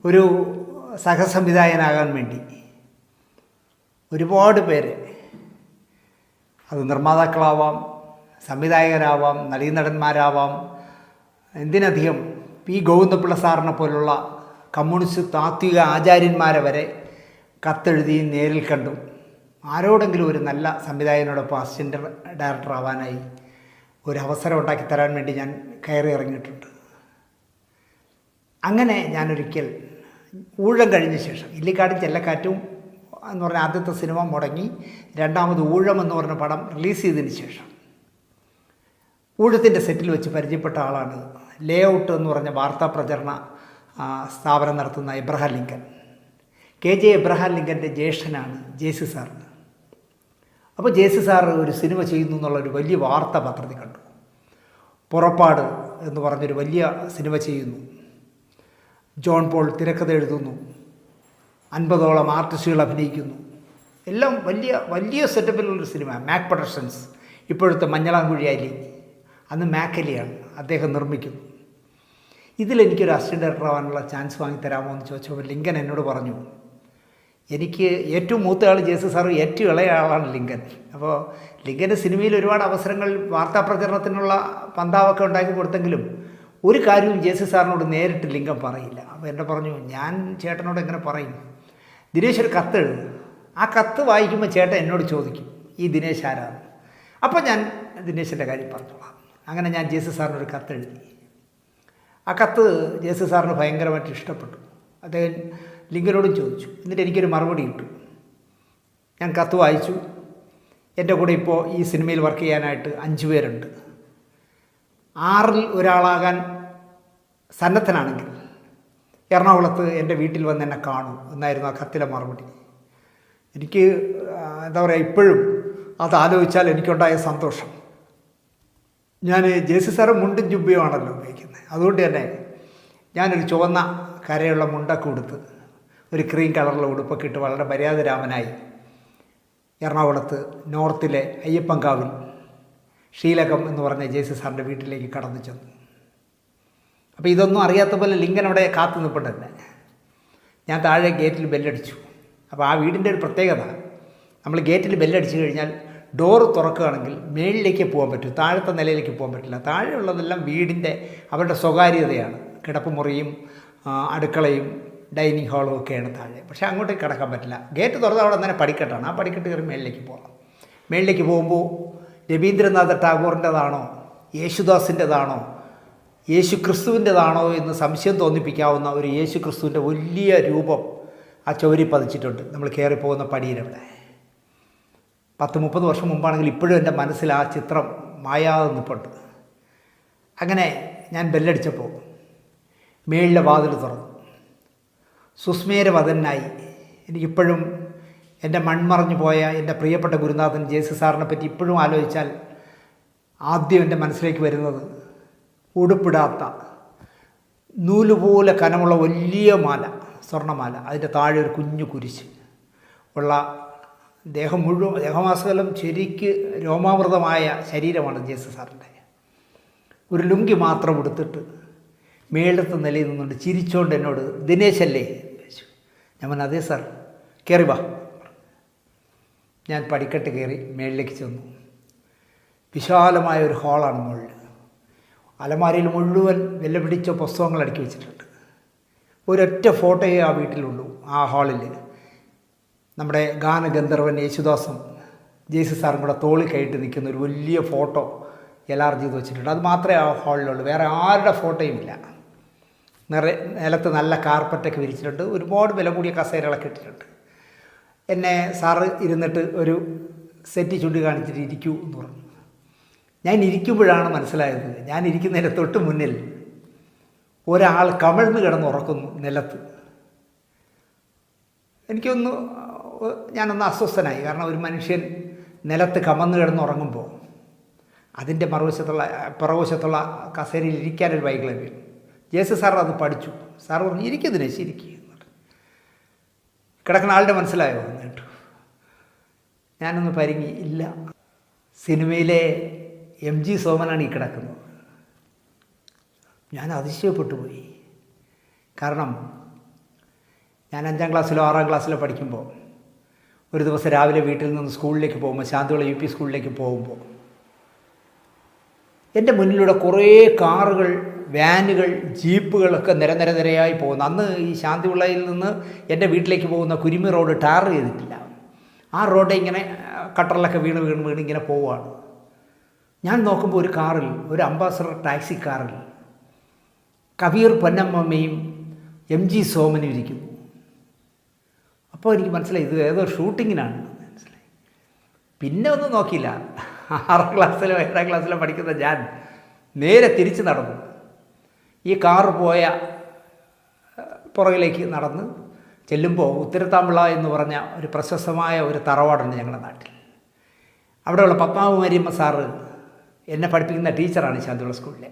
ഒരു സഹസംവിധായകനാകാൻ വേണ്ടി ഒരുപാട് പേര്, അത് നിർമ്മാതാക്കളാവാം, സംവിധായകരാവാം, നടീനടന്മാരാവാം, എന്തിനധികം പി ഗോവിന്ദപിള്ള സാറിനെ പോലുള്ള കമ്മ്യൂണിസ്റ്റ് താത്വിക ആചാര്യന്മാരെ വരെ കത്തെഴുതി നേരിൽ കണ്ടും ആരോടെങ്കിലും ഒരു നല്ല സംവിധായകനോടൊപ്പം അസിസ്റ്റൻ്റ് ഡയറക്ടർ ആവാനായി ഒരു അവസരം ഉണ്ടാക്കി തരാൻ വേണ്ടി ഞാൻ കയറി ഇറങ്ങിയിട്ടുണ്ട്. അങ്ങനെ ഞാനൊരിക്കൽ ഊഴം കഴിഞ്ഞ ശേഷം, ഇല്ലിക്കാടും ചെല്ലക്കാറ്റും എന്ന് പറഞ്ഞ ആദ്യത്തെ സിനിമ മുടങ്ങി രണ്ടാമത് ഊഴം എന്ന് പറഞ്ഞ പടം റിലീസ് ചെയ്തതിന് ശേഷം ഊഴത്തിൻ്റെ സെറ്റിൽ വെച്ച് പരിചയപ്പെട്ട ആളാണ് ലേ ഔട്ട് എന്ന് പറഞ്ഞ വാർത്താ പ്രചരണ സ്ഥാപനം നടത്തുന്ന എബ്രഹാം ലിങ്കൻ. KJ എബ്രഹാം ലിങ്കൻ്റെ ജ്യേഷ്ഠനാണ് ജെ.സി. സാർ. അപ്പോൾ ജെ.സി. സാർ ഒരു സിനിമ ചെയ്യുന്നു എന്നുള്ളൊരു വലിയ വാർത്ത പത്രത്തിൽ കണ്ടു. പുറപ്പാട് എന്ന് പറഞ്ഞൊരു വലിയ സിനിമ ചെയ്യുന്നു. ജോൺ പോൾ തിരക്കഥ എഴുതുന്നു, 50ഓളം ആർട്ടിസ്റ്റുകൾ അഭിനയിക്കുന്നു. എല്ലാം വലിയ വലിയ സെറ്റപ്പിലുള്ളൊരു സിനിമ. മാക് പ്രൊഡക്ഷൻസ്, ഇപ്പോഴത്തെ മഞ്ഞളാംകുഴി അലി, അന്ന് മാക്കലിയാണ്, അദ്ദേഹം നിർമ്മിക്കുന്നു. ഇതിലെനിക്കൊരു അസിസ്റ്റൻ്റ് ഡയറക്ടർ ആവാനുള്ള ചാൻസ് വാങ്ങിത്തരാമോ എന്ന് ചോദിച്ചപ്പോൾ ലിങ്കൻ എന്നോട് പറഞ്ഞു, എനിക്ക് ഏറ്റവും മൂത്ത ആൾ ജെ.സി. സാറും ഏറ്റവും ഇളയ ആളാണ് ലിങ്കൻ. അപ്പോൾ ലിങ്കൻ്റെ സിനിമയിൽ ഒരുപാട് അവസരങ്ങൾ വാർത്താ പ്രചരണത്തിനുള്ള പന്താവൊക്കെ ഉണ്ടാക്കി കൊടുത്തെങ്കിലും ഒരു കാര്യവും ജെ.സി. സാറിനോട് നേരിട്ട് ലിങ്കൻ പറയില്ല. അപ്പോൾ എന്നെ പറഞ്ഞു, ഞാൻ ചേട്ടനോട് എങ്ങനെ പറയും? ദിനേശ് ഒരു കത്ത് എഴുതും, ആ കത്ത് വായിക്കുമ്പോൾ ചേട്ടൻ എന്നോട് ചോദിക്കും ഈ ദിനേശ് ആരാണ്. അപ്പോൾ ഞാൻ ദിനേശിൻ്റെ കാര്യം പറഞ്ഞോളാം. അങ്ങനെ ഞാൻ ജെ.സി. സാറിനൊരു കത്ത് എഴുതി. ആ കത്ത് ജെ.സി. സാറിന് ഭയങ്കരമായിട്ട് ഇഷ്ടപ്പെട്ടു. അദ്ദേഹം ലിങ്കനോടും ചോദിച്ചു. എന്നിട്ട് എനിക്കൊരു മറുപടി കിട്ടും. ഞാൻ കത്ത് വായിച്ചു. എൻ്റെ കൂടെ ഇപ്പോൾ ഈ സിനിമയിൽ വർക്ക് ചെയ്യാനായിട്ട് 5 പേരുണ്ട്. 6ൽ ഒരാളാകാൻ സന്നദ്ധനാണെങ്കിൽ എറണാകുളത്ത് എൻ്റെ വീട്ടിൽ വന്ന് എന്നെ കാണൂ എന്നായിരുന്നു ആ കത്തിലെ മറുപടി. എനിക്ക് എന്താ പറയുക, ഇപ്പോഴും അത് ആലോചിച്ചാൽ എനിക്കുണ്ടായ സന്തോഷം. ഞാൻ ജെ.സി. സാറ് മുണ്ടും ജുബ്ബയുമാണല്ലോ ഉപയോഗിക്കുന്നത്. അതുകൊണ്ട് തന്നെ ഞാനൊരു ചുവന്ന കരയുള്ള മുണ്ടൊക്കെ ഉടുത്ത് ഒരു ക്രീം കളറിലുള്ള ഉടുപ്പൊക്കെ ഇട്ട് വളരെ മര്യാദരാമനായി എറണാകുളത്ത് നോർത്തിലെ അയ്യപ്പൻകാവിൽ ഷീലകം എന്ന് പറഞ്ഞ ജെ.സി. സാറിൻ്റെ വീട്ടിലേക്ക് കടന്നു ചെന്നു. അപ്പോൾ ഇതൊന്നും അറിയാത്ത പോലെ ലിങ്കൻ അവിടെ കാത്തു നിൽപ്പുണ്ടെന്നെ. ഞാൻ താഴെ ഗേറ്റിൽ ബെല്ലടിച്ചു. അപ്പോൾ ആ വീടിൻ്റെ ഒരു പ്രത്യേകത, നമ്മൾ ഗേറ്റിൽ ബെല്ലടിച്ചു കഴിഞ്ഞാൽ ഡോറ് തുറക്കുകയാണെങ്കിൽ മേളിലേക്ക് പോകാൻ പറ്റും, താഴത്തെ നിലയിലേക്ക് പോകാൻ പറ്റില്ല. താഴെയുള്ളതെല്ലാം വീടിൻ്റെ അവരുടെ സ്വകാര്യതയാണ്. കിടപ്പുമുറിയും അടുക്കളയും ഡൈനിങ് ഹാളും ഒക്കെയാണ് താഴെ. പക്ഷേ അങ്ങോട്ടേക്ക് കിടക്കാൻ പറ്റില്ല. ഗേറ്റ് തുറന്ന് അവിടെ തന്നെ പടിക്കെട്ടാണ്. ആ പടിക്കെട്ട് കയറി മേളിലേക്ക് പോകാം. മേളിലേക്ക് പോകുമ്പോൾ രവീന്ദ്രനാഥ ടാഗോറിൻ്റെതാണോ യേശുദാസിൻ്റെതാണോ യേശു ക്രിസ്തുവിൻ്റെതാണോ എന്ന് സംശയം തോന്നിപ്പിക്കാവുന്ന ഒരു യേശു ക്രിസ്തുവിൻ്റെ വലിയ രൂപം ആ ചുവരിൽ പതിച്ചിട്ടുണ്ട് നമ്മൾ കയറിപ്പോകുന്ന പടിയിലവിടെ. 10-30 വർഷം മുമ്പാണെങ്കിൽ ഇപ്പോഴും എൻ്റെ മനസ്സിൽ ആ ചിത്രം മായാതെ നിൽപ്പുണ്ട്. അങ്ങനെ ഞാൻ ബെല്ലടിച്ചപ്പോൾ മേളിലെ വാതിൽ തുറന്നു. സുസ്മേരവദനായി എനിക്കിപ്പോഴും എൻ്റെ മൺമറഞ്ഞു പോയ എൻ്റെ പ്രിയപ്പെട്ട ഗുരുനാഥൻ ജെ.സി. സാറിനെ പറ്റി ഇപ്പോഴും ആലോചിച്ചാൽ ആദ്യം എൻ്റെ മനസ്സിലേക്ക് വരുന്നത് ഉടുപ്പിടാത്ത നൂലുപോലെ കനമുള്ള വലിയ മാല, സ്വർണ്ണമാല, അതിൻ്റെ താഴെ ഒരു കുഞ്ഞു കുരിശ് ഉള്ള ദേഹം മുഴുവൻ, ദേഹമാസകലം ശരിക്ക് രോമാവൃതമായ ശരീരമാണ് ജെ.സി. സാറിൻ്റെ. ഒരു ലുങ്കി മാത്രം എടുത്തിട്ട് മേളത്തെ നിലയിൽ നിന്നുകൊണ്ട് ചിരിച്ചുകൊണ്ട് എന്നോട്, ദിനേശല്ലേ ചോദിച്ചു. ഞാൻ പറഞ്ഞു, അതെ സാർ, കയറി വാ. ഞാൻ പടിക്കെട്ട് കയറി മേളിലേക്ക് ചെന്നു. വിശാലമായ ഒരു ഹാളാണ് മുകളിൽ. അലമാരയിൽ മുഴുവൻ വില പിടിച്ച പുസ്തകങ്ങൾ അടുക്കി വെച്ചിട്ടുണ്ട്. ഒരൊറ്റ ഫോട്ടോയെ ആ വീട്ടിലുള്ളൂ. ആ ഹാളിൽ നമ്മുടെ ഗാനഗന്ധർവൻ യേശുദാസും ജെ.സി. സാറും കൂടെ തോളിൽ കയറ്റി നിൽക്കുന്ന ഒരു വലിയ ഫോട്ടോ എലാർജ് ചെയ്ത് വെച്ചിട്ടുണ്ട്. അത് മാത്രമേ ആ ഹാളിലുള്ളൂ. വേറെ ആരുടെ ഫോട്ടോയും ഇല്ല. നിലത്ത് നല്ല കാർപ്പറ്റൊക്കെ വിരിച്ചിട്ടുണ്ട്. ഒരുപാട് വില കൂടിയ കസേരകളൊക്കെ ഇട്ടിട്ടുണ്ട്. എന്നെ സാറ് ഇരുന്നിട്ട് ഒരു സെറ്റ് ചൂണ്ടി കാണിച്ചിട്ട് ഇരിക്കൂ എന്ന് പറഞ്ഞു. ഞാൻ ഇരിക്കുമ്പോഴാണ് മനസ്സിലായത്, ഞാൻ ഇരിക്കുന്നതിൻ്റെ തൊട്ട് മുന്നിൽ ഒരാൾ കമിഴ്ന്ന് കിടന്ന് ഉറക്കുന്നു നിലത്ത്. ഞാനൊന്ന് അസ്വസ്ഥനായി. കാരണം ഒരു മനുഷ്യൻ നിലത്ത് കമന്ന് കിടന്നുറങ്ങുമ്പോൾ അതിൻ്റെ പുറകുവശത്തുള്ള കസേരയിൽ ഇരിക്കാനൊരു വൈകല്യം വരും. ജെ.സി. സാർ അത് പഠിച്ചു. സാർ പറഞ്ഞു, ഇരിക്കുന്നതിനെ ശരിക്കും കിടക്കുന്ന ആളുടെ മനസ്സിലായോ എന്നിട്ട് ഞാനൊന്ന് പരിങ്ങി. ഇല്ല, സിനിമയിലെ MG സോമനാണ് ഈ കിടക്കുന്നത്. ഞാൻ അതിശയപ്പെട്ടു പോയി. കാരണം ഞാൻ 5ാം ക്ലാസ്സിലോ 6ാം ക്ലാസ്സിലോ പഠിക്കുമ്പോൾ ഒരു ദിവസം രാവിലെ വീട്ടിൽ നിന്ന് സ്കൂളിലേക്ക് പോകുമ്പോൾ, ശാന്തിവിള UP സ്കൂളിലേക്ക് പോകുമ്പോൾ എൻ്റെ മുന്നിലൂടെ കുറേ കാറുകൾ, വാനുകൾ, ജീപ്പുകളൊക്കെ നിരയായി പോകുന്നു. അന്ന് ഈ ശാന്തിവിളയിൽ നിന്ന് എൻ്റെ വീട്ടിലേക്ക് പോകുന്ന കുരിമി റോഡ് ടാർ ചെയ്തിട്ടില്ല. ആ റോഡ് ഇങ്ങനെ കട്ടറിലൊക്കെ വീണ് ഇങ്ങനെ പോവുകയാണ്. ഞാൻ നോക്കുമ്പോൾ ഒരു കാറിൽ, ഒരു അംബാസഡർ ടാക്സി കാറിൽ കബീർ പൊന്നമ്മയും MG സോമനും ഇരിക്കുന്നു. അപ്പോൾ എനിക്ക് മനസ്സിലായി ഇത് ഏതോ ഷൂട്ടിങ്ങിനാണ് മനസ്സിലായി. പിന്നെ ഒന്നും നോക്കിയില്ല. 6ാം ക്ലാസ്സിലോ 7ാം ക്ലാസ്സിലോ പഠിക്കുന്ന ഞാൻ നേരെ തിരിച്ച് നടന്നു. ഈ കാറ് പോയ പുറകിലേക്ക് നടന്ന് ചെല്ലുമ്പോൾ ഉത്തരത്താമ്പിള എന്ന് പറഞ്ഞ ഒരു പ്രശസ്തമായ ഒരു തറവാടുണ്ട് ഞങ്ങളുടെ നാട്ടിൽ. അവിടെയുള്ള പത്മകുമാരിയമ്മ സാറ് എന്നെ പഠിപ്പിക്കുന്ന ടീച്ചറാണ് ശാന്തിവിള സ്കൂളിലെ.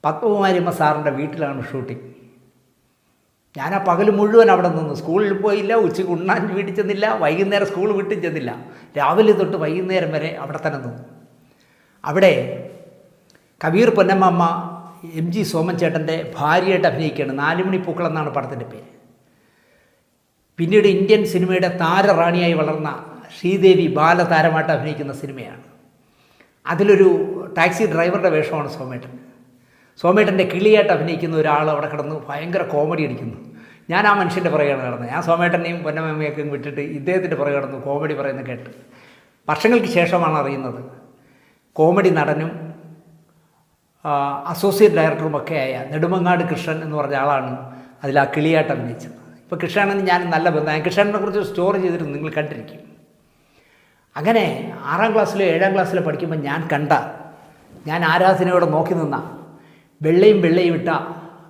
പത്മകുമാരിയമ്മ സാറിൻ്റെ വീട്ടിലാണ് ഷൂട്ടിംഗ്. ഞാൻ ആ പകൽ മുഴുവൻ അവിടെ നിന്നു. സ്കൂളിൽ പോയില്ല, ഉച്ചയ്ക്ക് ഉണ്ണാൻ വീട്ടിൽ ചെന്നില്ല, വൈകുന്നേരം സ്കൂൾ വിട്ടും ചെന്നില്ല. രാവിലെ തൊട്ട് വൈകുന്നേരം വരെ അവിടെ തന്നെ നിന്നു. അവിടെ കബീർ പൊന്നമ്മ MG സോമൻ ചേട്ടൻ്റെ ഭാര്യയായിട്ട് അഭിനയിക്കുകയാണ്. 4 മണി പൂക്കൾ എന്നാണ് പടത്തിൻ്റെ പേര്. പിന്നീട് ഇന്ത്യൻ സിനിമയുടെ താരറാണിയായി വളർന്ന ശ്രീദേവി ബാലതാരമായിട്ട് അഭിനയിക്കുന്ന സിനിമയാണ്. അതിലൊരു ടാക്സി ഡ്രൈവറുടെ വേഷമാണ് സോമേട്ടൻ്റെ കിളിയായിട്ട് അഭിനയിക്കുന്ന ഒരാൾ അവിടെ കിടന്ന് ഭയങ്കര കോമഡി അടിക്കുന്നു. ഞാൻ ആ മനുഷ്യൻ്റെ പുറകെയാണ് കിടന്നത്. ഞാൻ സോമേട്ടനെയും പൊന്നമ്മയൊക്കെ വിട്ടിട്ട് ഇദ്ദേഹത്തിൻ്റെ പുറകെ കിടന്നു കോമഡി പറയുന്നത് കേട്ട്. വർഷങ്ങൾക്ക് ശേഷമാണ് അറിയുന്നത് കോമഡി നടനും അസോസിയേറ്റ് ഡയറക്ടറുമൊക്കെ ആയ നെടുമങ്ങാട് കൃഷ്ണൻ എന്ന് പറഞ്ഞ ആളാണ് അതിൽ ആ കിളിയായിട്ട് അഭിനയിച്ചത്. ഇപ്പോൾ കൃഷ്ണനെന്ന് ഞാൻ നല്ല ബന്ധം, ഞാൻ കൃഷ്ണനെ കുറിച്ച് സ്റ്റോറി ചെയ്തിരുന്നു, നിങ്ങൾ കണ്ടിരിക്കും. അങ്ങനെ 6ാം ക്ലാസ്സിലോ 7ാം ക്ലാസ്സിലോ പഠിക്കുമ്പോൾ ഞാൻ ആരാധനയോടെ നോക്കി നിന്ന വെള്ളയും ഇട്ട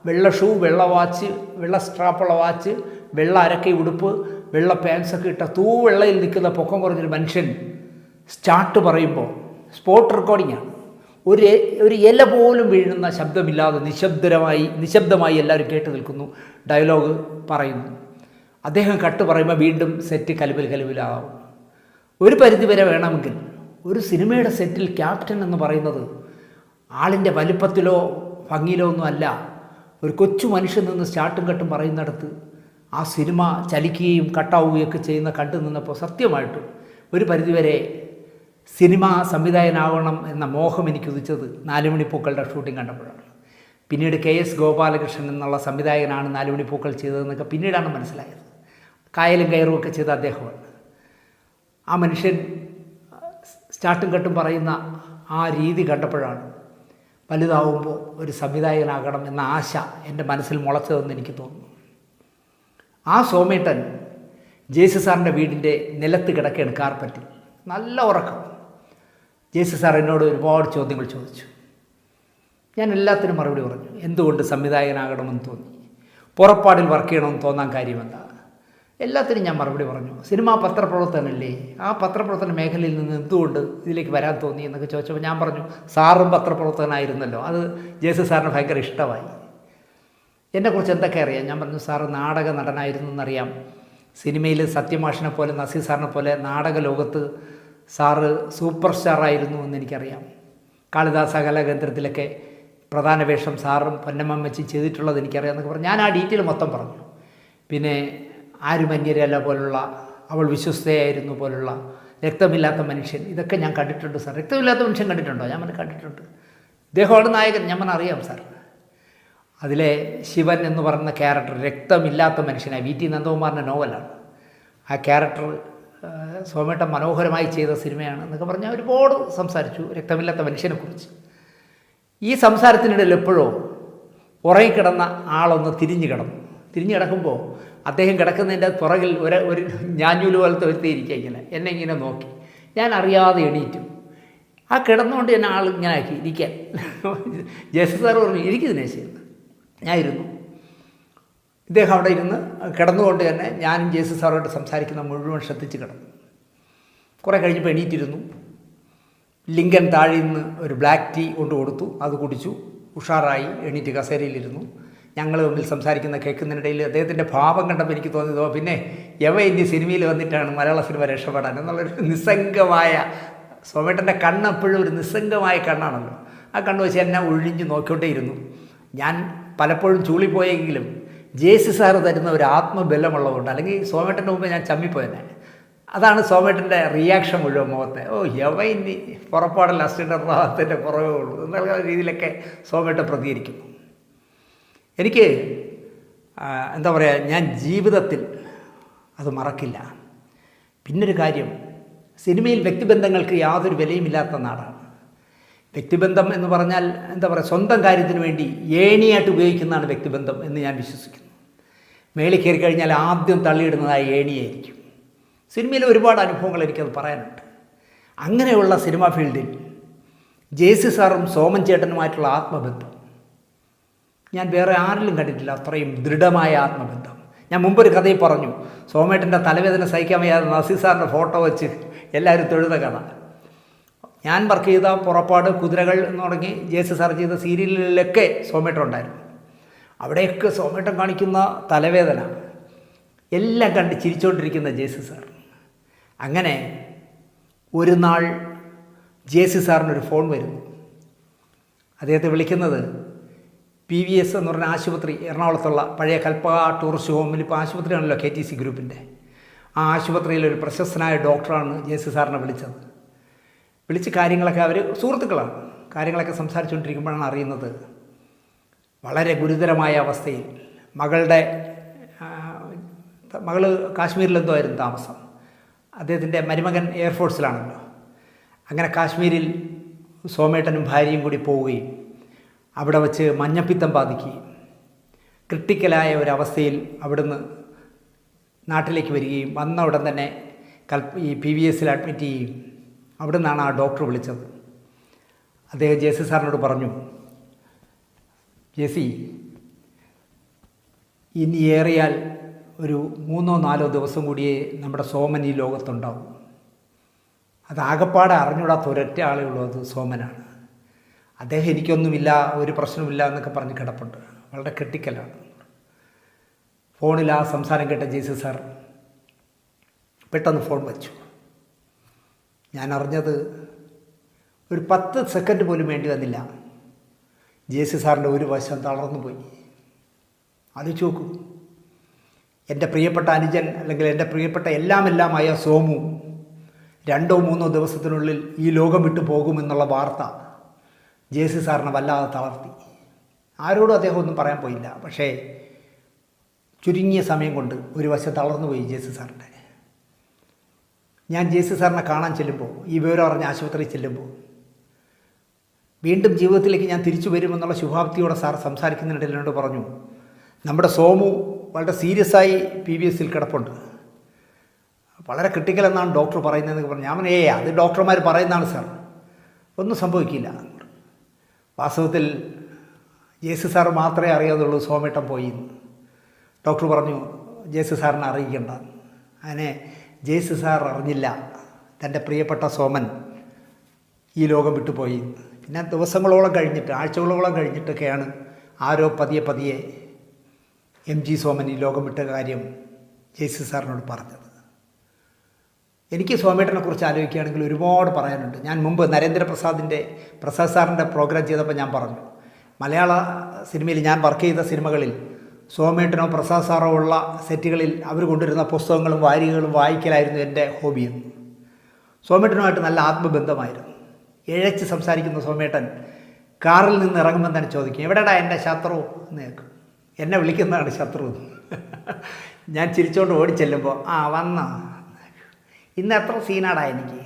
വെള്ള ഷൂ, വെള്ള വാച്ച്, വെള്ള സ്ട്രാപ്പുള്ള വാച്ച്, വെള്ള അരക്കൈ ഉടുപ്പ്, വെള്ള പാൻസൊക്കെ ഇട്ട തൂവെള്ളയിൽ നിൽക്കുന്ന പൊക്കം കുറഞ്ഞൊരു മനുഷ്യൻ സ്റ്റാർട്ട് പറയുമ്പോൾ സ്പോട്ട് റെക്കോർഡിങ്ങാണ്. ഒരു ഇല പോലും വീഴുന്ന ശബ്ദമില്ലാതെ നിശബ്ദമായി എല്ലാവരും കേട്ട് നിൽക്കുന്നു. ഡയലോഗ് പറയുന്നു. അദ്ദേഹം കട്ട് പറയുമ്പോൾ വീണ്ടും സെറ്റ് കലുബിലാവും. ഒരു പരിധിവരെ വേണമെങ്കിൽ ഒരു സിനിമയുടെ സെറ്റിൽ ക്യാപ്റ്റൻ എന്ന് പറയുന്നത് ആളിൻ്റെ വലിപ്പത്തിലോ ഭംഗിയിലോ ഒന്നും അല്ല. ഒരു കൊച്ചു മനുഷ്യൻ നിന്ന് സ്റ്റാർട്ടും കട്ടും പറയുന്നിടത്ത് ആ സിനിമ ചലിക്കുകയും കട്ടാവുകയൊക്കെ ചെയ്യുന്ന കണ്ടു നിന്നപ്പോൾ സത്യമായിട്ടും ഒരു പരിധിവരെ സിനിമ സംവിധായകനാവണം എന്ന മോഹം എനിക്ക് ഉദിച്ചത് 4 മണി പൂക്കളുടെ ഷൂട്ടിംഗ് കണ്ടപ്പോഴാണ്. പിന്നീട് KS ഗോപാലകൃഷ്ണൻ എന്നുള്ള സംവിധായകനാണ് 4 മണി പൂക്കൾ ചെയ്തതെന്നൊക്കെ പിന്നീടാണ് മനസ്സിലായത്. കായലും കയറുമൊക്കെ ചെയ്ത അദ്ദേഹമാണ്. ആ മനുഷ്യൻ സ്റ്റാർട്ടും കട്ടും പറയുന്ന ആ രീതി കണ്ടപ്പോഴാണ് വലുതാവുമ്പോൾ ഒരു സംവിധായകനാകണം എന്ന ആശ എൻ്റെ മനസ്സിൽ മുളച്ചതെന്ന് എനിക്ക് തോന്നുന്നു. ആ സോമേട്ടൻ ജേസി സാറിൻ്റെ വീടിൻ്റെ നിലത്ത് കിടക്കുകയാണ്, കാർപ്പറ്റിൽ. നല്ല ഉറക്കം. ജേസി സാർ എന്നോട് ഒരുപാട് ചോദ്യങ്ങൾ ചോദിച്ചു. ഞാൻ എല്ലാത്തിനും മറുപടി പറഞ്ഞു. എന്തുകൊണ്ട് സംവിധായകനാകണമെന്ന് തോന്നി, പുറപ്പാടിൽ വർക്ക് ചെയ്യണമെന്ന് തോന്നാൻ കാര്യമെന്താ, എല്ലാത്തിനും ഞാൻ മറുപടി പറഞ്ഞു. സിനിമാ പത്രപ്രവർത്തനല്ലേ, ആ പത്രപ്രവർത്തന മേഖലയിൽ നിന്ന് എന്തുകൊണ്ട് ഇതിലേക്ക് വരാൻ തോന്നി എന്നൊക്കെ ചോദിച്ചപ്പോൾ ഞാൻ പറഞ്ഞു, സാറും പത്രപ്രവർത്തകനായിരുന്നല്ലോ, അത് ജേസി സാറിന് ഭയങ്കര ഇഷ്ടമായി. എന്നെക്കുറിച്ച് എന്തൊക്കെ അറിയാം? ഞാൻ പറഞ്ഞു, സാറ് നാടക നടനായിരുന്നു എന്നറിയാം. സിനിമയിൽ സത്യമാഷിനെ പോലെ, നസീർ സാറിനെ പോലെ നാടക ലോകത്ത് സാറ് സൂപ്പർ സ്റ്റാറായിരുന്നു എന്നെനിക്കറിയാം. കാളിദാസ കലാകേന്ദ്രത്തിലൊക്കെ പ്രധാന വേഷം സാറും പൊന്നമ്മച്ചി ചെയ്തിട്ടുള്ളത് എനിക്കറിയാം എന്നൊക്കെ പറഞ്ഞു. ഞാൻ ആ ഡീറ്റെയിൽ മൊത്തം പറഞ്ഞു. പിന്നെ ആരുമന്യരല്ല പോലുള്ള, അവൾ വിശ്വസ്തയായിരുന്നു പോലുള്ള, രക്തമില്ലാത്ത മനുഷ്യൻ, ഇതൊക്കെ ഞാൻ കണ്ടിട്ടുണ്ട് സാർ. രക്തമില്ലാത്ത മനുഷ്യൻ കണ്ടിട്ടുണ്ടോ? ഞാൻ കണ്ടിട്ടുണ്ട്. ഇദ്ദേഹമാണ് നായകൻ. ഞാൻ അറിയാം സാർ. അതിലെ ശിവൻ എന്ന് പറയുന്ന ക്യാരക്ടർ രക്തമില്ലാത്ത മനുഷ്യനായി, VT നന്ദകുമാറിൻ്റെ നോവലാണ്. ആ ക്യാരക്ടർ സോമേട്ടൻ മനോഹരമായി ചെയ്ത സിനിമയാണ് എന്നൊക്കെ പറഞ്ഞാൽ ഒരുപാട് സംസാരിച്ചു രക്തമില്ലാത്ത മനുഷ്യനെക്കുറിച്ച്. ഈ സംസാരത്തിനിടയിൽ എപ്പോഴോ ഉറങ്ങിക്കിടന്ന ആളൊന്ന് തിരിഞ്ഞു കിടക്കുമ്പോൾ അദ്ദേഹം കിടക്കുന്നതിൻ്റെ പുറകിൽ ഒരു ഞാഞ്ഞൂല് പോലത്തെ ഒരുത്തിയിരിക്കുക ഇങ്ങനെ എന്നെ ഇങ്ങനെ നോക്കി. ഞാൻ അറിയാതെ എണീറ്റു. ആ കിടന്നുകൊണ്ട് എന്നെ ആൾ ഇങ്ങനെ ആക്കി ഇരിക്കാൻ. ജേസി സാർ പറഞ്ഞു, എനിക്ക് ദിനേശ്. ഞാൻ ഇരുന്നു. ഇദ്ദേഹം അവിടെ ഇരുന്ന് കിടന്നുകൊണ്ട് തന്നെ ഞാനും ജേസി സാറുമായിട്ട് സംസാരിക്കുന്ന മുഴുവൻ ശ്രദ്ധിച്ച് കിടന്നു. കുറേ കഴിഞ്ഞപ്പോൾ എണീറ്റിരുന്നു. ലിങ്കൻ താഴെ നിന്ന് ഒരു ബ്ലാക്ക് ടീ കൊണ്ട് കൊടുത്തു. അത് കുടിച്ചു. ഉഷാറായി എണീറ്റ് കസേരയിലിരുന്നു. ഞങ്ങൾ തമ്മിൽ സംസാരിക്കുന്ന കേൾക്കുന്നതിനിടയിൽ അദ്ദേഹത്തിൻ്റെ ഭാവം കണ്ടപ്പോൾ എനിക്ക് തോന്നിയതോ പിന്നെ ഇനി സിനിമയിൽ വന്നിട്ടാണ് മലയാള സിനിമ രക്ഷപ്പെടാൻ എന്നുള്ളൊരു നിസ്സംഗമായ, സോമേട്ടൻ്റെ കണ്ണെപ്പോഴും ഒരു നിസ്സംഗമായ കണ്ണാണല്ലോ. ആ കണ്ണ് വെച്ച് എന്നെ ഒഴിഞ്ഞ് നോക്കിക്കൊണ്ടേയിരുന്നു. ഞാൻ പലപ്പോഴും ചൂളിപ്പോയെങ്കിലും ജെ.സി. സാറ് തരുന്ന ഒരു ആത്മബലമുള്ളതുകൊണ്ട്, അല്ലെങ്കിൽ സോമേട്ടൻ്റെ മുമ്പ് ഞാൻ ചമ്മിപ്പോയെന്നെ. അതാണ് സോമേട്ടൻ്റെ റിയാക്ഷൻ മുഴുവൻ മുഖത്തെ. ഓ ഇനി പുറപ്പാടില്ല, അസിസ്റ്റൻ്റിൻ്റെ കുറവേ ഉള്ളൂ എന്നുള്ള രീതിയിലൊക്കെ സോമേട്ടൻ പ്രതികരിക്കുന്നു. എനിക്ക് എന്താ പറയുക, ഞാൻ ജീവിതത്തിൽ അത് മറക്കില്ല. പിന്നൊരു കാര്യം, സിനിമയിൽ വ്യക്തിബന്ധങ്ങൾക്ക് യാതൊരു വിലയുമില്ലാത്ത നാടാണ്. വ്യക്തിബന്ധം എന്ന് പറഞ്ഞാൽ എന്താ പറയുക, സ്വന്തം കാര്യത്തിന് വേണ്ടി ഏണിയായിട്ട് ഉപയോഗിക്കുന്നതാണ് വ്യക്തിബന്ധം എന്ന് ഞാൻ വിശ്വസിക്കുന്നു. മേളിൽ കയറി കഴിഞ്ഞാൽ ആദ്യം തള്ളിയിടുന്നതായ ഏണിയായിരിക്കും. സിനിമയിൽ ഒരുപാട് അനുഭവങ്ങൾ എനിക്കത് പറയാനുണ്ട്. അങ്ങനെയുള്ള സിനിമാ ഫീൽഡിൽ ജെ.സി. സാറും സോമൻ ചേട്ടനുമായിട്ടുള്ള ആത്മബന്ധം ഞാൻ വേറെ ആരിലും കണ്ടിട്ടില്ല. അത്രയും ദൃഢമായ ആത്മബന്ധം. ഞാൻ മുമ്പൊരു കഥയിൽ പറഞ്ഞു, സോമേട്ടൻ്റെ തലവേദന സഹിക്കാൻ വയ്യാതെ നസീർ സാറിൻ്റെ ഫോട്ടോ വെച്ച് എല്ലാവരും തൊഴുത കഥ. ഞാൻ വർക്ക് ചെയ്ത പുറപ്പാട്, കുതിരകൾ എന്ന് തുടങ്ങി ജെ.സി. സാർ ചെയ്ത സീരിയലിലൊക്കെ സോമേട്ടൻ ഉണ്ടായിരുന്നു. അവിടെയൊക്കെ സോമേട്ടൻ കാണിക്കുന്ന തലവേദന എല്ലാം കണ്ട് ചിരിച്ചുകൊണ്ടിരിക്കുന്ന ജെ.സി. സാർ. അങ്ങനെ ഒരു നാൾ ജെ.സി. സാറിനൊരു ഫോൺ വരുന്നു. അദ്ദേഹത്തെ വിളിക്കുന്നത് PVS എന്ന് പറഞ്ഞ ആശുപത്രി, എറണാകുളത്തുള്ള പഴയ കൽപ്പക ടൂറിസ്റ്റ് ഹോമിൽ, ഇപ്പോൾ ആശുപത്രിയാണല്ലോ KTC ഗ്രൂപ്പിൻ്റെ. ആ ആശുപത്രിയിലൊരു പ്രശസ്തനായ ഡോക്ടറാണ് ജെ.സി. സാറിനെ വിളിച്ചത്. വിളിച്ച് കാര്യങ്ങളൊക്കെ, അവർ സുഹൃത്തുക്കളാണ്, കാര്യങ്ങളൊക്കെ സംസാരിച്ചുകൊണ്ടിരിക്കുമ്പോഴാണ് അറിയുന്നത് വളരെ ഗുരുതരമായ അവസ്ഥയിൽ മകൾ കാശ്മീരിലെന്തോ ആയിരുന്നു താമസം. അദ്ദേഹത്തിൻ്റെ മരുമകൻ എയർഫോഴ്സിലാണല്ലോ. അങ്ങനെ കാശ്മീരിൽ സോമേട്ടനും ഭാര്യയും കൂടി പോവുകയും അവിടെ വച്ച് മഞ്ഞപ്പിത്തം ബാധിക്കുകയും ക്രിട്ടിക്കലായ ഒരവസ്ഥയിൽ അവിടുന്ന് നാട്ടിലേക്ക് വരികയും വന്ന ഉടൻ തന്നെ ഈ PVS അഡ്മിറ്റ് ചെയ്യുകയും അവിടെ നിന്നാണ് ആ ഡോക്ടർ വിളിച്ചത്. അദ്ദേഹം ജെ.സി. സാറിനോട് പറഞ്ഞു, ജെ.സി, ഇനി ഏറിയാൽ ഒരു 3-4 ദിവസം കൂടിയേ നമ്മുടെ സോമൻ ഈ ലോകത്തുണ്ടാവും. അത് ആകപ്പാടെ അറിഞ്ഞൂടാത്ത ഒരൊറ്റ ആളേ ഉള്ളൂ, അത് സോമനാണ്. അദ്ദേഹം എനിക്കൊന്നുമില്ല, ഒരു പ്രശ്നമില്ല എന്നൊക്കെ പറഞ്ഞ് കിടപ്പുണ്ട്, വളരെ ക്രിട്ടിക്കലാണ്. ഫോണിൽ ആ സംസാരം കേട്ട ജെ.സി. സാർ പെട്ടെന്ന് ഫോൺ വച്ചു. ഞാൻ അറിഞ്ഞത് ഒരു 10 സെക്കൻഡ് പോലും വേണ്ടി വന്നില്ല, ജെ.സി. സാറിൻ്റെ ഒരു വശം തളർന്നു പോയി. ആലോചിച്ച് നോക്കൂ, എൻ്റെ പ്രിയപ്പെട്ട അനുജൻ, അല്ലെങ്കിൽ എൻ്റെ പ്രിയപ്പെട്ട എല്ലാമായ സോമു 2-3 ദിവസത്തിനുള്ളിൽ ഈ ലോകം വിട്ടു പോകുമെന്നുള്ള വാർത്ത ജെ.സി. സാറിനെ വല്ലാതെ തളർത്തി. ആരോടും അദ്ദേഹം ഒന്നും പറയാൻ പോയില്ല. പക്ഷേ ചുരുങ്ങിയ സമയം കൊണ്ട് ഒരു വശം തളർന്നുപോയി ജെ.സി. സാറിൻ്റെ. ഞാൻ ജെ.സി. സാറിനെ കാണാൻ ചെല്ലുമ്പോൾ, ഈ വിവരം അറിഞ്ഞ ആശുപത്രിയിൽ ചെല്ലുമ്പോൾ, വീണ്ടും ജീവിതത്തിലേക്ക് ഞാൻ തിരിച്ചു വരുമെന്നുള്ള ശുഭാപ്തിയോടെ സാർ സംസാരിക്കുന്നിടയിൽ എന്നോട് പറഞ്ഞു, നമ്മുടെ സോമു വളരെ സീരിയസായി PVS കിടപ്പുണ്ട്, വളരെ ക്രിട്ടിക്കൽ എന്നാണ് ഡോക്ടർ പറയുന്നതെന്ന് പറഞ്ഞു. ഞാൻ അത് ഡോക്ടർമാർ പറയുന്നതാണ് സാർ, ഒന്നും സംഭവിക്കില്ല. വാസ്തവത്തിൽ ജെ.സി. സാർ മാത്രമേ അറിയാതുള്ളൂ സോമേട്ടൻ പോയി. ഡോക്ടർ പറഞ്ഞു ജെ.സി. സാറിനെ അറിയിക്കേണ്ട. അങ്ങനെ ജെ.സി. സാർ അറിഞ്ഞില്ല തൻ്റെ പ്രിയപ്പെട്ട സോമൻ ഈ ലോകം വിട്ടുപോയി. പിന്നെ ദിവസങ്ങളോളം കഴിഞ്ഞിട്ട്, ആഴ്ചകളോളം കഴിഞ്ഞിട്ടൊക്കെയാണ് ആരോ പതിയെ MG സോമൻ ഈ ലോകം വിട്ട കാര്യം ജെ.സി. സാറിനോട് പറഞ്ഞത്. എനിക്ക് സോമേട്ടനെ കുറിച്ച് ആലോചിക്കുകയാണെങ്കിൽ ഒരുപാട് പറയാനുണ്ട്. ഞാൻ മുമ്പ് പ്രസാദ് സാറിൻ്റെ പ്രോഗ്രാം ചെയ്തപ്പോൾ ഞാൻ പറഞ്ഞു, മലയാള സിനിമയിൽ ഞാൻ വർക്ക് ചെയ്ത സിനിമകളിൽ സോമേട്ടനോ പ്രസാദ് സാറോ ഉള്ള സെറ്റുകളിൽ അവർ കൊണ്ടുവരുന്ന പുസ്തകങ്ങളും വാരികകളും വായിക്കലായിരുന്നു എൻ്റെ ഹോബിയെന്ന്. സോമേട്ടനുമായിട്ട് നല്ല ആത്മബന്ധമായിരുന്നു. ഇഴച്ച് സംസാരിക്കുന്ന സോമേട്ടൻ കാറിൽ നിന്ന് ഇറങ്ങുമ്പോൾ തന്നെ ചോദിക്കും, എവിടെടാ എൻ്റെ ശത്രു എന്ന് കേൾക്കും. എന്നെ വിളിക്കുന്നതാണ് ശത്രു. ഞാൻ ചിരിച്ചുകൊണ്ട് ഓടിച്ചെല്ലുമ്പോൾ, വന്ന ഇന്ന് എത്ര സീനാടാ എനിക്ക്?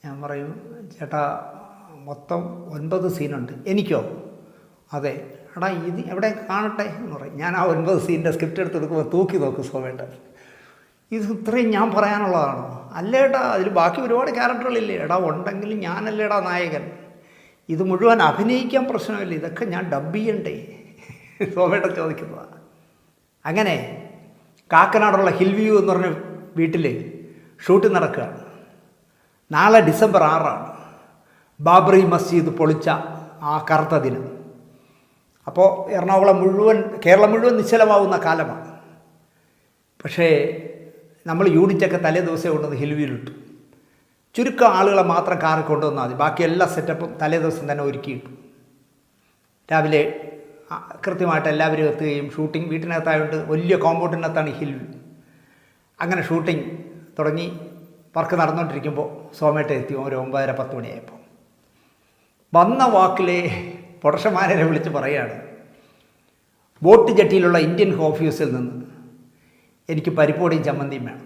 ഞാൻ പറയും, ചേട്ടാ മൊത്തം 9 സീനുണ്ട്. എനിക്കോ? അതെ. എടാ ഇത് എവിടെ കാണട്ടെ എന്ന് പറയും. ഞാൻ ആ 9 സീനിൻ്റെ സ്ക്രിപ്റ്റ് എടുത്തെടുക്കുമ്പോൾ തൂക്കി നോക്കും സോമേട്ടൻ. ഇത് ഇത്രയും ഞാൻ പറയാനുള്ളതാണോ? അല്ലേട്ടാ, അതിൽ ബാക്കി ഒരുപാട് ക്യാരക്ടറുകളില്ലേ? എടാ ഉണ്ടെങ്കിലും ഞാനല്ലേടാ നായകൻ. ഇത് മുഴുവൻ അഭിനയിക്കാൻ പ്രശ്നമില്ല, ഇതൊക്കെ ഞാൻ ഡബ് ചെയ്യണ്ടേ? സോമേട്ടൻ ചോദിക്കുന്നതാണ്. അങ്ങനെ കാക്കനാടുള്ള ഹിൽ വ്യൂ എന്ന് പറഞ്ഞ വീട്ടിൽ ഷൂട്ടിംഗ് നടക്കുകയാണ്. നാളെ ഡിസംബർ 6 ബാബറി മസ്ജിദ് പൊളിച്ച ആ കറുത്ത ദിനം. അപ്പോൾ കേരളം മുഴുവൻ നിശ്ചലമാവുന്ന കാലമാണ്. പക്ഷേ നമ്മൾ യൂണിറ്റൊക്കെ തലേ ദിവസം കൊണ്ടുവന്ന് ഹിൽ വ്യൂവിലിട്ടു. ചുരുക്കം ആളുകളെ മാത്രം കാറിൽ കൊണ്ടുവന്നാൽ മതി, ബാക്കി എല്ലാ സെറ്റപ്പും തലേ ദിവസം തന്നെ ഒരുക്കിയിട്ടു. രാവിലെ കൃത്യമായിട്ട് എല്ലാവരും എത്തുകയും ഷൂട്ടിംഗ് വീട്ടിനകത്തായതുകൊണ്ട് വലിയ കോമ്പൗണ്ടിനകത്താണ് ഹിൽ വ്യൂ. അങ്ങനെ ഷൂട്ടിംഗ് തുടങ്ങി വർക്ക് നടന്നുകൊണ്ടിരിക്കുമ്പോൾ സോമേട്ട എത്തി ഒരു 9:30-10 മണിയായപ്പോൾ. വന്ന വാക്കിലെ പ്രൊഡക്ഷൻ മാനേജരെ വിളിച്ച് പറയുകയാണ്, ബോട്ട് ജെട്ടിയിലുള്ള ഇന്ത്യൻ ഓഫീസിൽ നിന്ന് എനിക്ക് പരിപ്പോടിയും ചമ്മന്തിയും വേണം.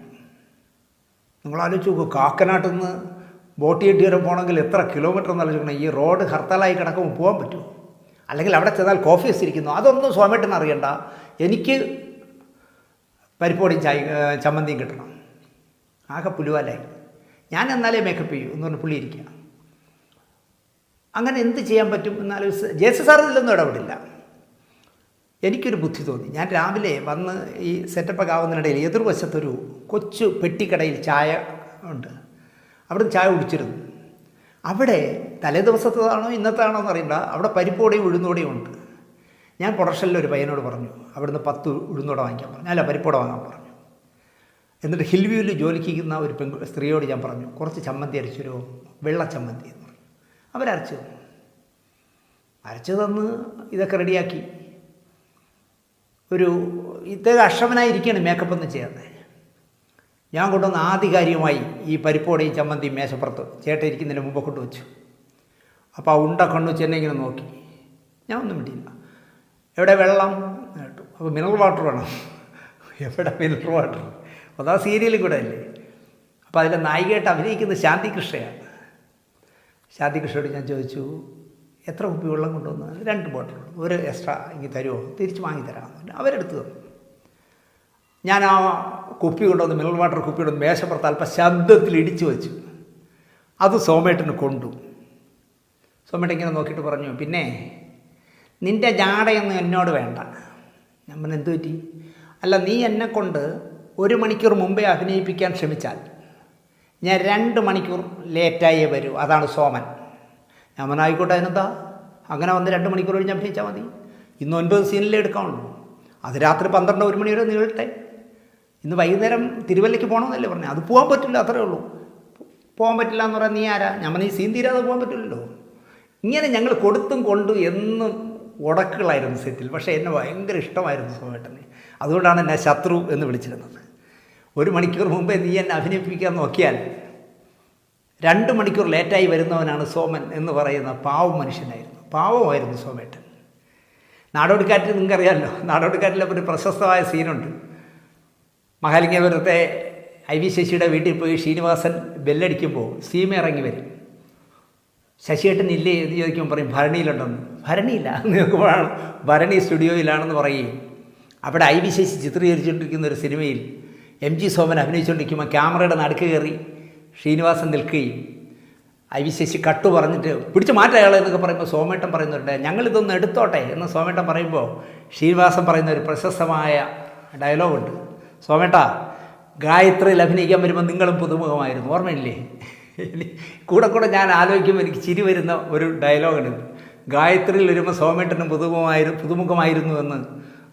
നിങ്ങൾ ആലോചിച്ച് നോക്കൂ, കാക്കനാട്ടിൽ നിന്ന് ബോട്ട് ജെട്ടി വരെ പോകണമെങ്കിൽ എത്ര കിലോമീറ്റർ എന്ന് ആലോചിക്കണം. ഈ റോഡ് ഹർത്താലായി കിടക്കുമ്പോൾ പോകാൻ പറ്റുമോ? അല്ലെങ്കിൽ അവിടെ ചെന്നാൽ കോഫി വെച്ചിരിക്കുന്നു. അതൊന്നും സോമേട്ടന് അറിയണ്ട, എനിക്ക് പരിപ്പോടിയും ചമ്മന്തിയും കിട്ടണം. ആകെ പുലുവാലായി. ഞാൻ എന്നാലേ മേക്കപ്പ് ചെയ്യൂ എന്ന് പറഞ്ഞ് പുള്ളി ഇരിക്കുക. അങ്ങനെ എന്ത് ചെയ്യാൻ പറ്റും എന്നാലും ജേസി സാർ ഇതിലൊന്നും ഇടപെടില്ല. എനിക്കൊരു ബുദ്ധി തോന്നി. ഞാൻ രാവിലെ വന്ന് ഈ സെറ്റപ്പൊക്കെ ആവുന്നതിനിടയിൽ എതിർവശത്തൊരു കൊച്ചു പെട്ടിക്കടയിൽ ചായ ഉണ്ട്. അവിടെ ചായ കുടിച്ചിരുന്നു. അവിടെ തലേ ദിവസത്തേതാണോ ഇന്നത്താണോ എന്നറിയണ്ട, അവിടെ പരിപ്പോടെയും ഉഴുന്നോടെയും ഉണ്ട്. ഞാൻ പ്രൊഡക്ഷനിൽ ഒരു പയ്യനോട് പറഞ്ഞു, അവിടുന്ന് 10 ഉഴുന്നോടെ വാങ്ങിക്കാൻ പറഞ്ഞു. അല്ല, പരിപ്പോടെ വാങ്ങാൻ പറഞ്ഞു. എന്നിട്ട് ഹിൽ വ്യൂവിൽ ജോലിക്കുന്ന ഒരു സ്ത്രീയോട് ഞാൻ പറഞ്ഞു, കുറച്ച് ചമ്മന്തി അരച്ചൊരു വെള്ള ചമ്മന്തി എന്ന് പറഞ്ഞു. അവരരച്ചു തന്നു. അരച്ചു തന്ന് ഇതൊക്കെ റെഡിയാക്കി. ഒരു ഇദ്ദേഹം അക്ഷമനായിരിക്കുകയാണ്, മേക്കപ്പ് ഒന്നും ചെയ്യാതെ. ഞാൻ കൊണ്ടുവന്ന് ആധികാരികമായി ഈ പരിപ്പോടെയും ചമ്മന്തിയും മേശപ്പുറത്ത് ചേട്ടൻ ഇരിക്കുന്നതിന് മുമ്പ് കൊണ്ടുവച്ചു. അപ്പോൾ ആ ഉണ്ട കണ്ണുവച്ച് എന്നെ ഇങ്ങനെ നോക്കി. ഞാൻ ഒന്നും മിണ്ടിയില്ല. എവിടെ വെള്ളം കേട്ടു. അപ്പോൾ മിനറൽ വാട്ടർ വേണം. എവിടെ മിനറൽ വാട്ടർ? അപ്പോൾ ആ സീരിയലും കൂടെ അല്ലേ. അപ്പോൾ അതിലെ നായികയായിട്ട് അഭിനയിക്കുന്നത് ശാന്തി കൃഷ്ണയാണ്. ശാന്തി കൃഷ്ണയോട് ഞാൻ ചോദിച്ചു, എത്ര കുപ്പി വെള്ളം കൊണ്ടുവന്ന്? 2 ബോട്ടിൽ, ഒരു എക്സ്ട്രാ ഇങ്ങനെ തരുമോ? തിരിച്ച് വാങ്ങിത്തരാമെന്ന് അവരെടുത്ത് തന്നു. ഞാൻ ആ കുപ്പി കൊണ്ടുവന്ന് മിനറൽ വാട്ടർ കുപ്പി കൊണ്ടുവന്ന് മേശപ്പുറത്ത് അല്പം ശബ്ദത്തിൽ ഇടിച്ചു വെച്ചു. അത് സോമേട്ടന് കൊണ്ടു. സോമേട്ടൻ ഇങ്ങനെ നോക്കിയിട്ട് പറഞ്ഞു, പിന്നെ നിൻ്റെ ജാടയൊന്നും എന്നോട് വേണ്ട. ഞാൻ പറഞ്ഞു, എന്തു പറ്റി? അല്ല, നീ എന്നെക്കൊണ്ട് 1 മണിക്കൂർ മുമ്പേ അഭിനയിപ്പിക്കാൻ ശ്രമിച്ചാൽ ഞാൻ 2 മണിക്കൂർ ലേറ്റായേ വരൂ. അതാണ് സോമൻ. ഞാൻ പറഞ്ഞു, ആയിക്കോട്ടെ, അതിനെന്താ? അങ്ങനെ വന്ന് 2 മണിക്കൂർ കഴിഞ്ഞ് അഭിനയിച്ചാൽ മതി. ഇന്ന് 9 സീനിലേ എടുക്കാവുള്ളൂ. അത് രാത്രി 12-1 മണി വരെ നീളട്ടെ. ഇന്ന് വൈകുന്നേരം തിരുവല്ലയ്ക്ക് പോകണമെന്നല്ലേ പറഞ്ഞു. അത് പോകാൻ പറ്റില്ല, അത്രേ ഉള്ളൂ. പോകാൻ പറ്റില്ല എന്ന് പറയാൻ നീ ആരാ? ഞാൻ പറഞ്ഞു, ഈ സീൻ തീരാതെ പോകാൻ പറ്റില്ലല്ലോ. ഇങ്ങനെ ഞങ്ങൾ കൊടുത്തും കൊണ്ടും എന്നും ഉടക്കുകളായിരുന്നു സെറ്റിൽ. പക്ഷേ എന്നെ ഭയങ്കര ഇഷ്ടമായിരുന്നു സോമേട്ടനെ. അതുകൊണ്ടാണ് എന്നെ ശത്രു എന്ന് വിളിച്ചിരുന്നത്. 1 മണിക്കൂർ മുമ്പേ നീ എന്നെ അഭിനയിപ്പിക്കാൻ നോക്കിയാൽ 2 മണിക്കൂർ ലേറ്റായി വരുന്നവനാണ് സോമൻ എന്ന് പറയുന്ന പാവം മനുഷ്യനായിരുന്നു. പാവമായിരുന്നു സോമേട്ടൻ. നാടോടിക്കാറ്റിൽ നിങ്ങൾക്കറിയാമല്ലോ, നാടോടിക്കാറ്റിലെ ഒരു പ്രശസ്തമായ സീനുണ്ട്. മഹാലിംഗപുരത്തെ ഐ വി ശശിയുടെ വീട്ടിൽ പോയി ശ്രീനിവാസൻ ബെല്ലടിക്കുമ്പോൾ സീമ ഇറങ്ങി വരും. ശശിയേട്ടൻ ഇല്ലേ എന്ന് ചോദിക്കുമ്പോൾ പറയും, ഭരണിയിലുണ്ടെന്ന്. ഭരണിയില്ല എന്ന് നോക്കുമ്പോഴാണ് ഭരണി സ്റ്റുഡിയോയിലാണെന്ന് പറയുകയും അവിടെ ഐ വി ശശി ചിത്രീകരിച്ചുകൊണ്ടിരിക്കുന്ന ഒരു സിനിമയിൽ MG സോമൻ അഭിനയിച്ചുകൊണ്ടിരിക്കുമ്പോൾ ക്യാമറയുടെ നടുക്ക് കയറി ശ്രീനിവാസൻ നിൽക്കുകയും ഐ വി ശശി കട്ടു പറഞ്ഞിട്ട് പിടിച്ച് മാറ്റം അയാളെ എന്നൊക്കെ പറയുമ്പോൾ സോമേട്ടൻ പറയുന്നുണ്ട്, ഞങ്ങളിതൊന്ന് എടുത്തോട്ടെ എന്ന് സോമേട്ടൻ പറയുമ്പോൾ ശ്രീനിവാസൻ പറയുന്ന ഒരു പ്രശസ്തമായ ഡയലോഗുണ്ട്, സോമേട്ടാ ഗായത്രിയിൽ അഭിനയിക്കാൻ വരുമ്പോൾ നിങ്ങളും പുതുമുഖമായിരുന്നു, ഓർമ്മയില്ലേ? കൂടെ ഞാൻ ആലോചിക്കുമ്പോൾ എനിക്ക് ചിരി വരുന്ന ഒരു ഡയലോഗാണ്. ഗായത്രിയിൽ വരുമ്പോൾ സോമേട്ടനും പുതുമുഖമായിരുന്നു എന്ന്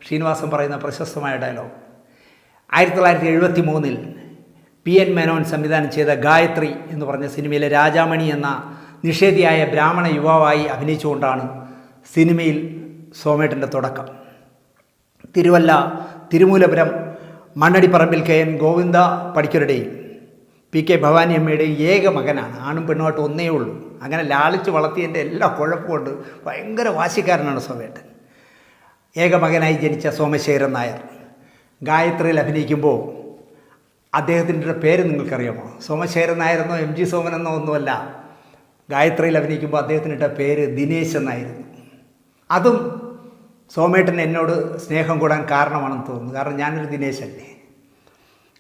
ശ്രീനിവാസൻ പറയുന്ന പ്രശസ്തമായ ഡയലോഗ്. 1973 PN മേനോൻ സംവിധാനം ചെയ്ത ഗായത്രി എന്ന് പറഞ്ഞ സിനിമയിലെ രാജാമണി എന്ന നിഷേധിയായ ബ്രാഹ്മണ യുവാവായി അഭിനയിച്ചുകൊണ്ടാണ് സിനിമയിൽ സോമേട്ടൻ്റെ തുടക്കം. തിരുവല്ല തിരുമൂലപുരം മണ്ണടിപ്പറമ്പിൽ KN ഗോവിന്ദ പണിക്കരുടെയും PK ഭവാനി അമ്മയുടെയും ഏക മകനാണ്. ആണും പെണ്ണുമായിട്ട് ഒന്നേ ഉള്ളൂ. അങ്ങനെ ലാളിച്ച് വളർത്തിയതിൻ്റെ എല്ലാ കുഴപ്പമുണ്ട്. ഭയങ്കര വാശിക്കാരനാണ് സോമേട്ടൻ. ഏക മകനായി ജനിച്ച സോമശേഖരൻ നായർ ഗായത്രിയിൽ അഭിനയിക്കുമ്പോൾ അദ്ദേഹത്തിൻ്റെ പേര് നിങ്ങൾക്കറിയാമോ? സോമശേഖരൻ നായരെന്നോ MG സോമനെന്നോ ഒന്നുമല്ല. ഗായത്രിയിൽ അഭിനയിക്കുമ്പോൾ അദ്ദേഹത്തിനിട്ട പേര് ദിനേശ് എന്നായിരുന്നു. അതും സോമേട്ടൻ എന്നോട് സ്നേഹം കൂടാൻ കാരണമാണെന്ന് തോന്നുന്നു. കാരണം ഞാനൊരു ദിനേശല്ലേ.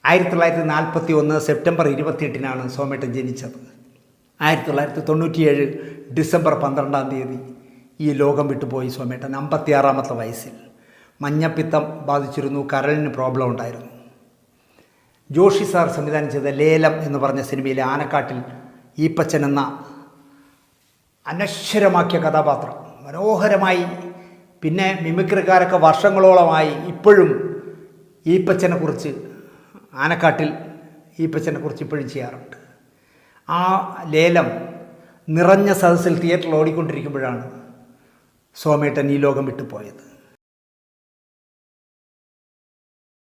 1941 സെപ്റ്റംബർ 28 സോമേട്ടൻ ജനിച്ചത്. 1997 ഡിസംബർ 12 ഈ ലോകം വിട്ടുപോയി സോമേട്ടൻ 56-ാമത്തെ വയസ്സിൽ. മഞ്ഞപ്പിത്തം ബാധിച്ചിരുന്നു, കരളിന് പ്രോബ്ലം ഉണ്ടായിരുന്നു. ജോഷി സാർ സംവിധാനം ചെയ്ത ലേലം എന്ന് പറഞ്ഞ സിനിമയിലെ ആനക്കാട്ടിൽ ഈപ്പച്ചൻ എന്ന അനശ്വരമാക്കിയ കഥാപാത്രം മനോഹരമായി, പിന്നെ മിമിക്രിക്കാരൊക്കെ വർഷങ്ങളോളമായി ഇപ്പോഴും ഈപ്പച്ചനെക്കുറിച്ച്, ആനക്കാട്ടിൽ ഈപ്പച്ചനെക്കുറിച്ച് ഇപ്പോഴും ചെയ്യാറുണ്ട്. ആ ലേലം നിറഞ്ഞ സദസ്സിൽ തിയേറ്ററിൽ ഓടിക്കൊണ്ടിരിക്കുമ്പോഴാണ് സോമേട്ടൻ ഈ ലോകം വിട്ടുപോയത്.